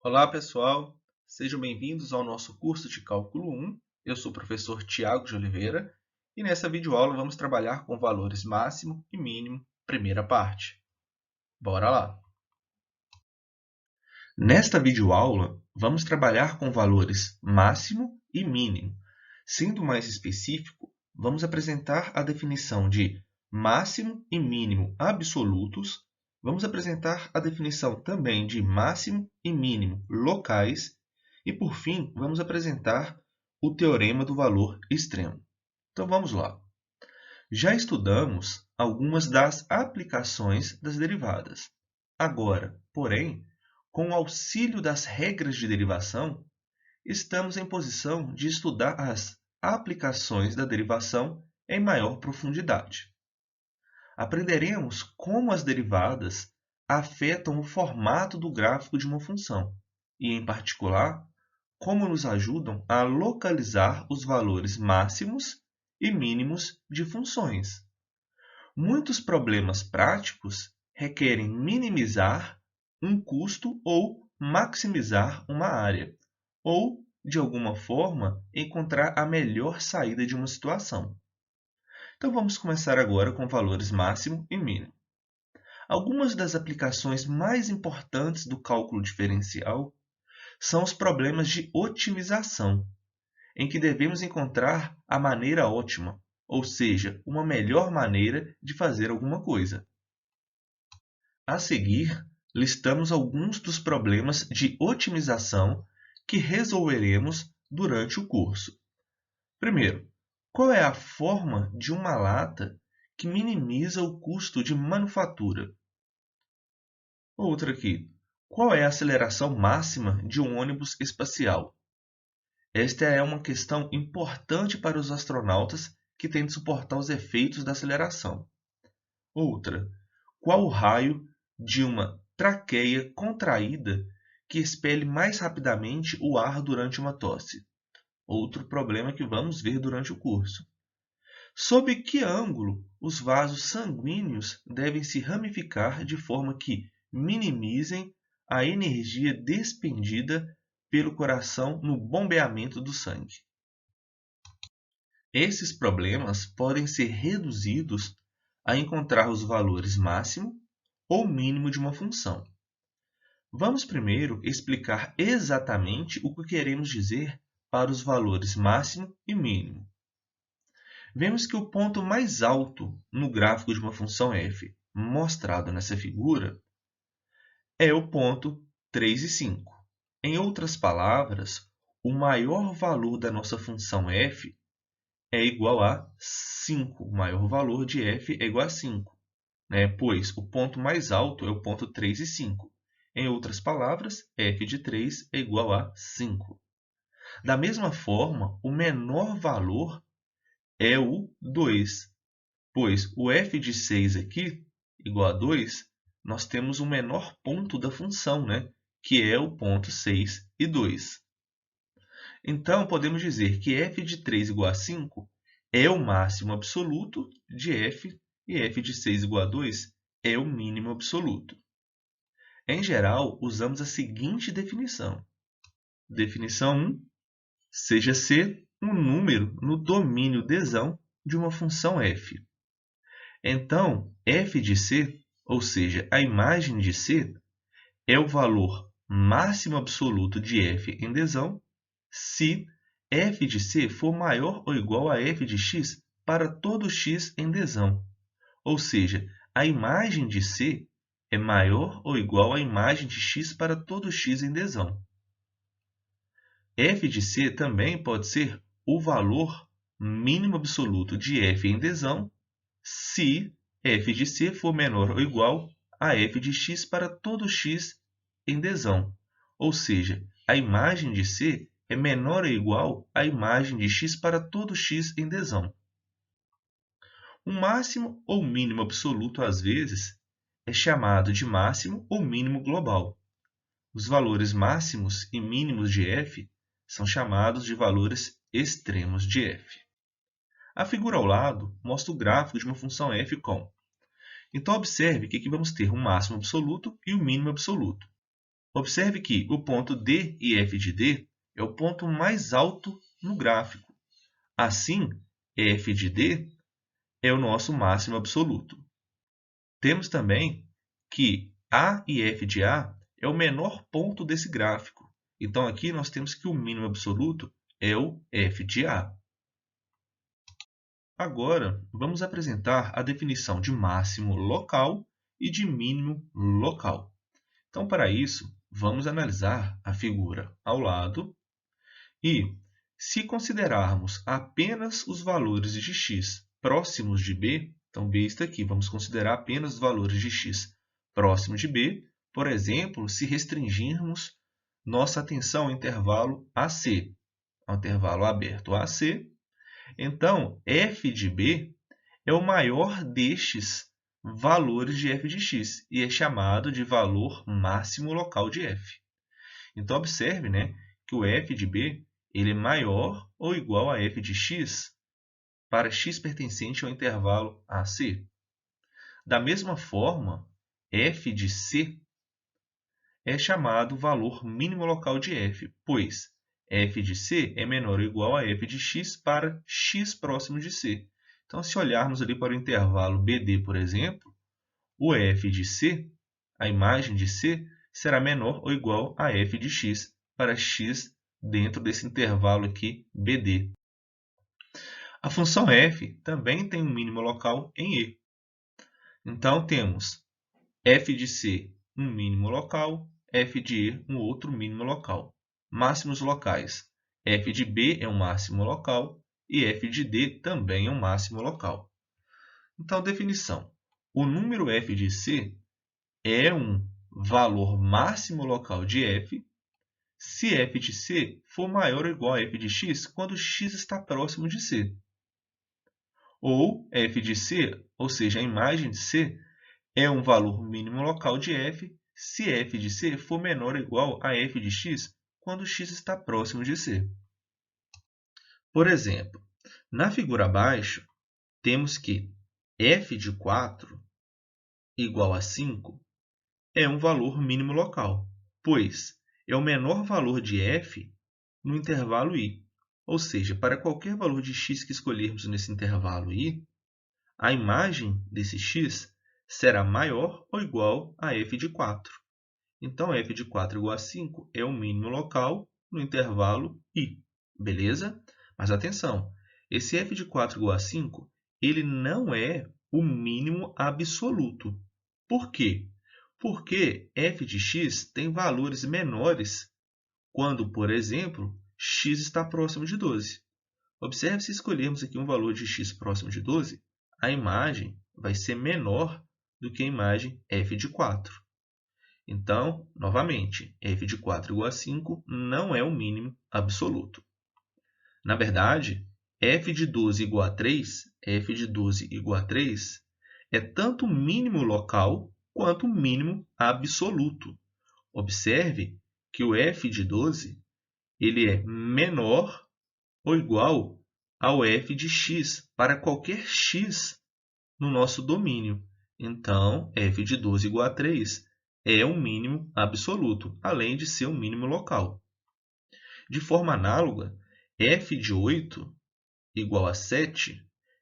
Olá, pessoal! Sejam bem-vindos ao nosso curso de Cálculo 1. Eu sou o professor Tiago de Oliveira e nessa videoaula vamos trabalhar com valores máximo e mínimo, primeira parte. Bora lá! Nesta videoaula, vamos trabalhar com valores máximo e mínimo. Sendo mais específico, vamos apresentar a definição de máximo e mínimo absolutos. Vamos apresentar a definição também de máximo e mínimo locais. E, por fim, vamos apresentar o teorema do valor extremo. Então, vamos lá. Já estudamos algumas das aplicações das derivadas. Agora, porém, com o auxílio das regras de derivação, estamos em posição de estudar as aplicações da derivação em maior profundidade. Aprenderemos como as derivadas afetam o formato do gráfico de uma função e, em particular, como nos ajudam a localizar os valores máximos e mínimos de funções. Muitos problemas práticos requerem minimizar um custo ou maximizar uma área, ou, de alguma forma, encontrar a melhor saída de uma situação. Então, vamos começar agora com valores máximo e mínimo. Algumas das aplicações mais importantes do cálculo diferencial são os problemas de otimização, em que devemos encontrar a maneira ótima, ou seja, uma melhor maneira de fazer alguma coisa. A seguir, listamos alguns dos problemas de otimização que resolveremos durante o curso. Primeiro, qual é a forma de uma lata que minimiza o custo de manufatura? Outra aqui, qual é a aceleração máxima de um ônibus espacial? Esta é uma questão importante para os astronautas que têm de suportar os efeitos da aceleração. Outra, qual o raio de uma traqueia contraída que expele mais rapidamente o ar durante uma tosse? Outro problema que vamos ver durante o curso. Sob que ângulo os vasos sanguíneos devem se ramificar de forma que minimizem a energia despendida pelo coração no bombeamento do sangue? Esses problemas podem ser reduzidos a encontrar os valores máximo ou mínimo de uma função. Vamos primeiro explicar exatamente o que queremos dizer para os valores máximo e mínimo. Vemos que o ponto mais alto no gráfico de uma função f, mostrado nessa figura, é o ponto 3 e 5. Em outras palavras, o maior valor da nossa função f é igual a 5. O maior valor de f é igual a 5, pois o ponto mais alto é o ponto 3 e 5. Em outras palavras, f de 3 é igual a 5. Da mesma forma, o menor valor é o 2, pois o f de 6 aqui, igual a 2, nós temos o menor ponto da função, que é o ponto 6 e 2. Então, podemos dizer que f de 3 igual a 5 é o máximo absoluto de f e f de 6 igual a 2 é o mínimo absoluto. Em geral, usamos a seguinte definição. Definição 1. Seja C um número no domínio Dzão de uma função f. Então, f de C, ou seja, a imagem de C, é o valor máximo absoluto de f em Dzão se f de C for maior ou igual a f de x para todo x em Dzão. Ou seja, a imagem de C é maior ou igual à imagem de x para todo x em Dzão. f de C também pode ser o valor mínimo absoluto de f em Dzão se f de C for menor ou igual a f de x para todo x em Dzão. Ou seja, a imagem de C é menor ou igual à imagem de x para todo x em Dzão. O máximo ou mínimo absoluto, às vezes, é chamado de máximo ou mínimo global. Os valores máximos e mínimos de f são chamados de valores extremos de f. A figura ao lado mostra o gráfico de uma função f com. Então, observe que aqui vamos ter o máximo absoluto e o mínimo absoluto. Observe que o ponto D e f de D é o ponto mais alto no gráfico. Assim, f de D é o nosso máximo absoluto. Temos também que A e f de A é o menor ponto desse gráfico. Então, aqui nós temos que o mínimo absoluto é o f de A. Agora, vamos apresentar a definição de máximo local e de mínimo local. Então, para isso, vamos analisar a figura ao lado e, se considerarmos apenas os valores de x próximos de b, então b está aqui, vamos considerar apenas os valores de x próximos de b, por exemplo, se restringirmos nossa atenção ao intervalo AC, ao intervalo aberto AC, então f de b é o maior destes valores de f de x e é chamado de valor máximo local de f. Então, observe, que o f de b ele é maior ou igual a f de x para x pertencente ao intervalo AC. Da mesma forma, f de c é chamado valor mínimo local de f, pois f de c é menor ou igual a f de x para x próximo de c. Então, se olharmos ali para o intervalo BD, por exemplo, o f de c, a imagem de c, será menor ou igual a f de x para x dentro desse intervalo aqui BD. A função f também tem um mínimo local em E. Então, temos f de c um mínimo local, f de E um outro mínimo local. Máximos locais. F de B é um máximo local e f de D também é um máximo local. Então, definição. O número f de c é um valor máximo local de f se f de c for maior ou igual a f de x quando x está próximo de c. Ou f de c, ou seja, a imagem de c, é um valor mínimo local de f se f de c for menor ou igual a f de x quando x está próximo de c. Por exemplo, na figura abaixo, temos que f de 4 igual a 5 é um valor mínimo local, pois é o menor valor de f no intervalo i. Ou seja, para qualquer valor de x que escolhermos nesse intervalo i, a imagem desse x será maior ou igual a f de 4. Então, f de 4 igual a 5 é o mínimo local no intervalo i. Beleza? Mas atenção, esse f de 4 igual a 5, ele não é o mínimo absoluto. Por quê? Porque f de x tem valores menores quando, por exemplo, x está próximo de 12. Observe se escolhermos aqui um valor de x próximo de 12, a imagem vai ser menor do que a imagem f de 4. Então, novamente, f de 4 igual a 5 não é o mínimo absoluto. Na verdade, f de 12 igual a 3, f de 12 igual a 3 é tanto o mínimo local quanto o mínimo absoluto. Observe que o f de 12 ele é menor ou igual ao f de x para qualquer x no nosso domínio. Então, f de 12 igual a 3 é um mínimo absoluto, além de ser um mínimo local. De forma análoga, f de 8 igual a 7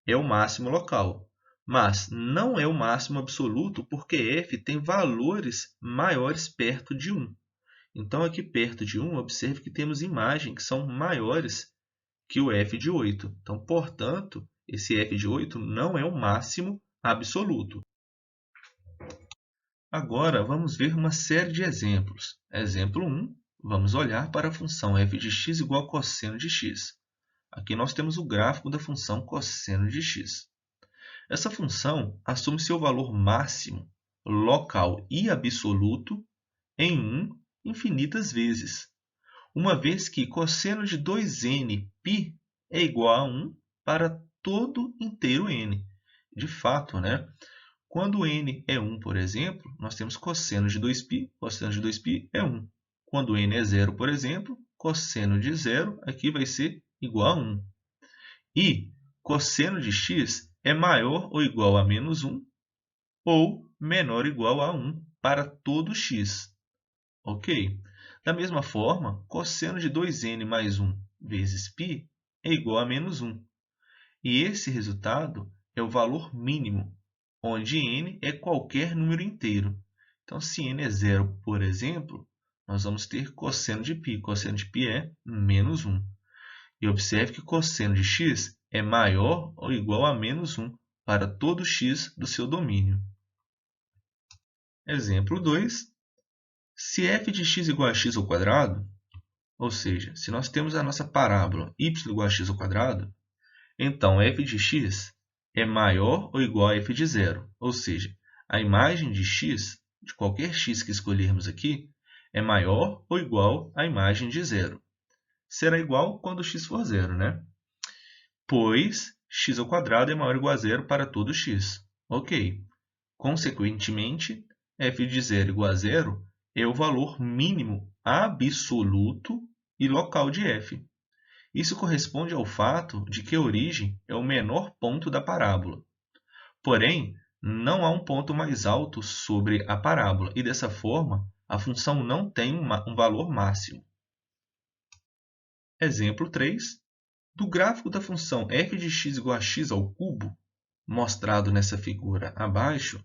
é o máximo local, mas não é o máximo absoluto porque f tem valores maiores perto de 1. Então, aqui perto de 1, observe que temos imagens que são maiores que o f de 8. Então, portanto, esse f de 8 não é o máximo absoluto. Agora, vamos ver uma série de exemplos. Exemplo 1, vamos olhar para a função f de x igual a cosseno de x. Aqui nós temos o gráfico da função cosseno de x. Essa função assume seu valor máximo, local e absoluto em 1 infinitas vezes, uma vez que cosseno de 2n π é igual a 1 para todo inteiro n. De fato, quando n é 1, por exemplo, nós temos cosseno de 2π, cosseno de 2π é 1. Quando n é 0, por exemplo, cosseno de 0 aqui vai ser igual a 1. E cosseno de x é maior ou igual a menos 1 ou menor ou igual a 1 para todo x. Ok? Da mesma forma, cosseno de 2n mais 1 vezes π é igual a menos 1. E esse resultado é o valor mínimo, onde n é qualquer número inteiro. Então, se n é zero, por exemplo, nós vamos ter cosseno de π. Cosseno de π é menos 1. E observe que cosseno de x é maior ou igual a menos 1 para todo x do seu domínio. Exemplo 2. Se f de x igual a x ao quadrado, ou seja, se nós temos a nossa parábola y igual a x ao quadrado, então f de x é maior ou igual a f de zero, ou seja, a imagem de x, de qualquer x que escolhermos aqui, é maior ou igual à imagem de zero. Será igual quando x for zero, né? Pois x ao quadrado é maior ou igual a zero para todo x. Ok. Consequentemente, f de zero igual a zero é o valor mínimo absoluto e local de f. Isso corresponde ao fato de que a origem é o menor ponto da parábola. Porém, não há um ponto mais alto sobre a parábola, e dessa forma, a função não tem um valor máximo. Exemplo 3. Do gráfico da função f de x igual a x ao cubo, mostrado nessa figura abaixo,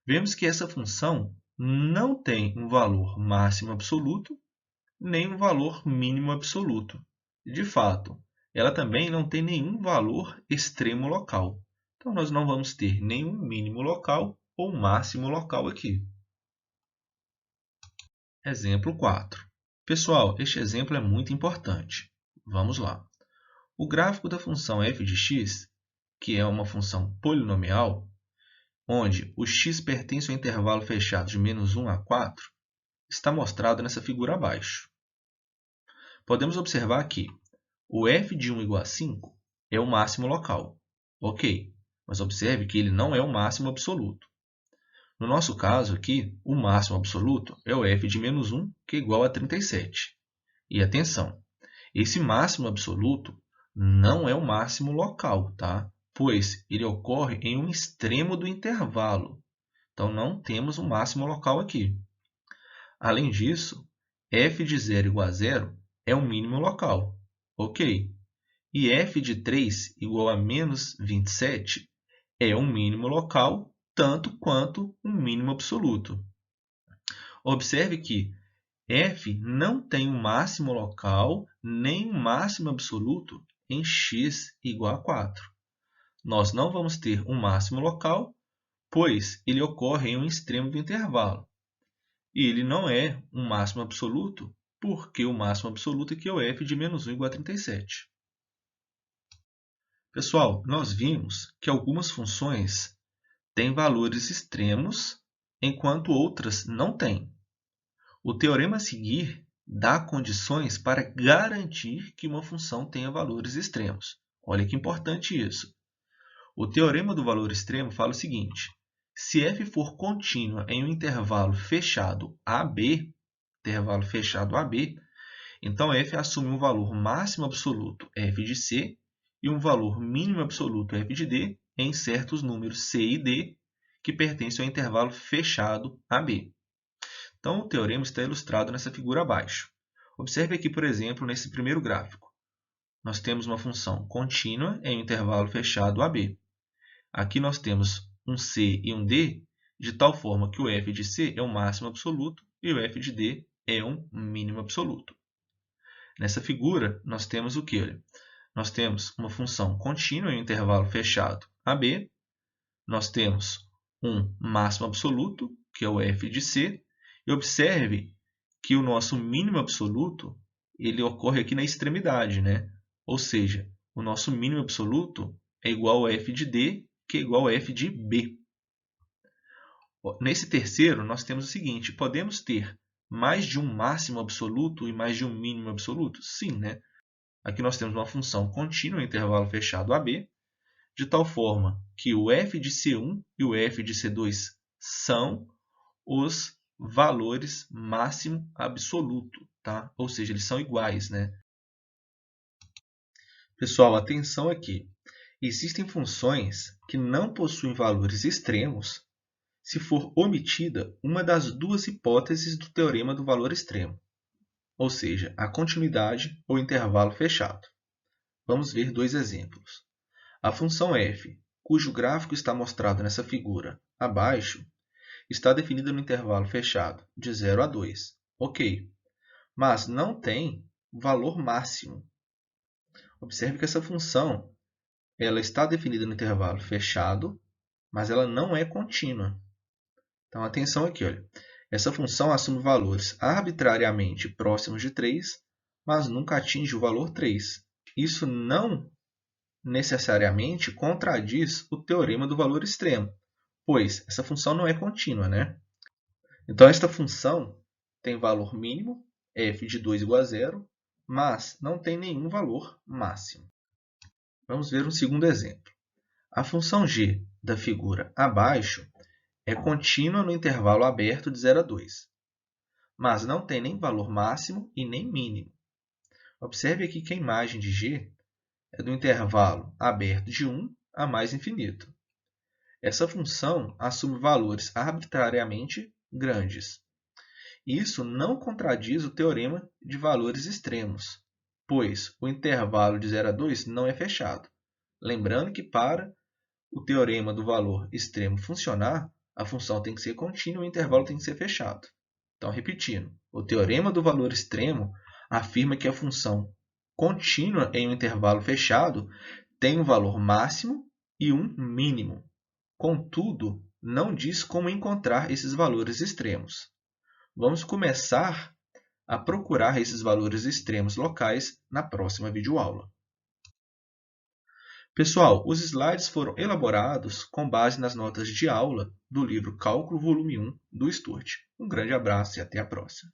vemos que essa função não tem um valor máximo absoluto, nem um valor mínimo absoluto. De fato, ela também não tem nenhum valor extremo local. Então, nós não vamos ter nenhum mínimo local ou máximo local aqui. Exemplo 4. Pessoal, este exemplo é muito importante. Vamos lá. O gráfico da função f de x, que é uma função polinomial, onde o x pertence ao intervalo fechado de menos 1 a 4, está mostrado nessa figura abaixo. Podemos observar que o f de 1 igual a 5 é o máximo local. Ok, mas observe que ele não é o máximo absoluto. No nosso caso aqui, o máximo absoluto é o f de menos 1, que é igual a 37. E atenção, esse máximo absoluto não é o máximo local, tá? Pois ele ocorre em um extremo do intervalo. Então, não temos um máximo local aqui. Além disso, f de 0 igual a 0 é o mínimo local. Ok. E f de 3 igual a menos 27 é um mínimo local, tanto quanto um mínimo absoluto. Observe que f não tem um máximo local nem um máximo absoluto em x igual a 4. Nós não vamos ter um máximo local, pois ele ocorre em um extremo do intervalo. E ele não é um máximo absoluto, porque o máximo absoluto aqui é o f de menos 1 igual a 37. Pessoal, nós vimos que algumas funções têm valores extremos, enquanto outras não têm. O teorema a seguir dá condições para garantir que uma função tenha valores extremos. Olha que importante isso. O teorema do valor extremo fala o seguinte: se f for contínua em um intervalo fechado AB, então f assume um valor máximo absoluto f de c e um valor mínimo absoluto f de d em certos números c e d que pertencem ao intervalo fechado AB. Então, o teorema está ilustrado nessa figura abaixo. Observe aqui, por exemplo, nesse primeiro gráfico. Nós temos uma função contínua em um intervalo fechado AB. Aqui nós temos um C e um D, de tal forma que o f de C é o máximo absoluto e o f de D é um mínimo absoluto. Nessa figura, nós temos o quê? Olha, nós temos uma função contínua em um intervalo fechado AB, nós temos um máximo absoluto, que é o f de C, e observe que o nosso mínimo absoluto ele ocorre aqui na extremidade, né? Ou seja, o nosso mínimo absoluto é igual a f de D, que é igual a f de B. Nesse terceiro, nós temos o seguinte: podemos ter mais de um máximo absoluto e mais de um mínimo absoluto? Sim, né? Aqui nós temos uma função contínua em intervalo fechado AB, de tal forma que o f de C1 e o f de C2 são os valores máximo absoluto, tá? Ou seja, eles são iguais, né? Pessoal, atenção aqui. Existem funções que não possuem valores extremos se for omitida uma das duas hipóteses do teorema do valor extremo, ou seja, a continuidade ou intervalo fechado. Vamos ver dois exemplos. A função f, cujo gráfico está mostrado nessa figura abaixo, está definida no intervalo fechado de 0 a 2. Ok, mas não tem valor máximo. Observe que essa função ela está definida no intervalo fechado, mas ela não é contínua. Então, atenção aqui, olha. Essa função assume valores arbitrariamente próximos de 3, mas nunca atinge o valor 3. Isso não necessariamente contradiz o teorema do valor extremo, pois essa função não é contínua, né? Então, esta função tem valor mínimo, f de 2 igual a 0, mas não tem nenhum valor máximo. Vamos ver um segundo exemplo. A função g da figura abaixo é contínua no intervalo aberto de 0 a 2, mas não tem nem valor máximo e nem mínimo. Observe aqui que a imagem de g é do intervalo aberto de 1 a mais infinito. Essa função assume valores arbitrariamente grandes. Isso não contradiz o teorema de valores extremos, pois o intervalo de 0 a 2 não é fechado. Lembrando que para o teorema do valor extremo funcionar, a função tem que ser contínua e o intervalo tem que ser fechado. Então, repetindo, o teorema do valor extremo afirma que a função contínua em um intervalo fechado tem um valor máximo e um mínimo. Contudo, não diz como encontrar esses valores extremos. Vamos começar a procurar esses valores extremos locais na próxima videoaula. Pessoal, os slides foram elaborados com base nas notas de aula do livro Cálculo Volume 1 do Sturt. Um grande abraço e até a próxima.